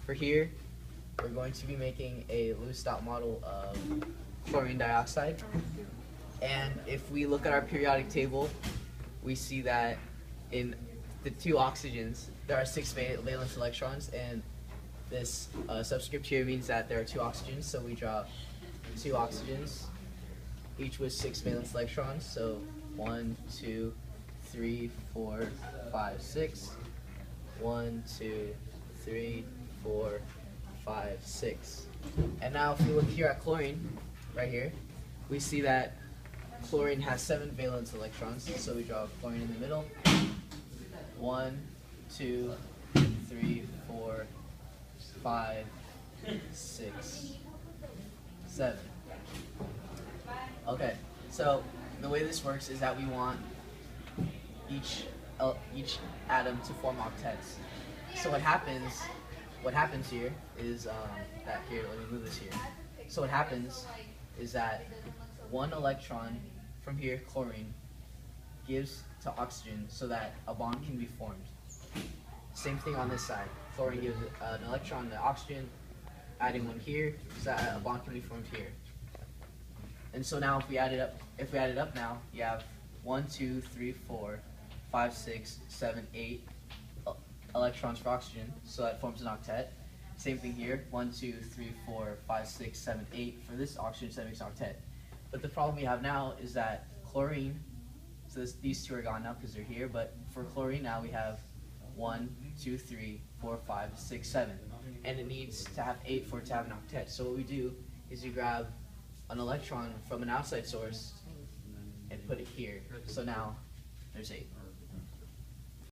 for here, we're going to be making a loose dot model of chlorine dioxide. And if we look at our periodic table, we see that in the two oxygens, there are 6 valence electrons, and this subscript here means that there are 2 oxygens, so we draw 2 oxygens, each with 6 valence electrons, so 1, 2, 3, 4, 5, 6. 1, 2, 3, 4, 5, 6. And now if we look here at chlorine, right here, we see that chlorine has 7 valence electrons, so we draw chlorine in the middle. 1, 2, 3, 4, 5, 6, 7. Okay, so the way this works is that we want each atom to form octets. So what happens here is that here, let me move this here. So what happens is that 1 electron from here, chlorine, gives to oxygen so that a bond can be formed. Same thing on this side. Chlorine gives an electron to oxygen, adding 1 here so that a bond can be formed here. And so now if we add it up now, you have 1, 2, 3, 4, 5, 6, 7, 8 electrons for oxygen, so that forms an octet. Same thing here, 1, 2, 3, 4, 5, 6, 7, 8 for this oxygen, so that makes an octet. But the problem we have now is that chlorine, so these 2 are gone now because they're here, but for chlorine now we have 1, 2, 3, 4, 5, 6, 7. And it needs to have 8 for it to have an octet. So what we do is you grab an electron from an outside source and put it here. So now there's 8.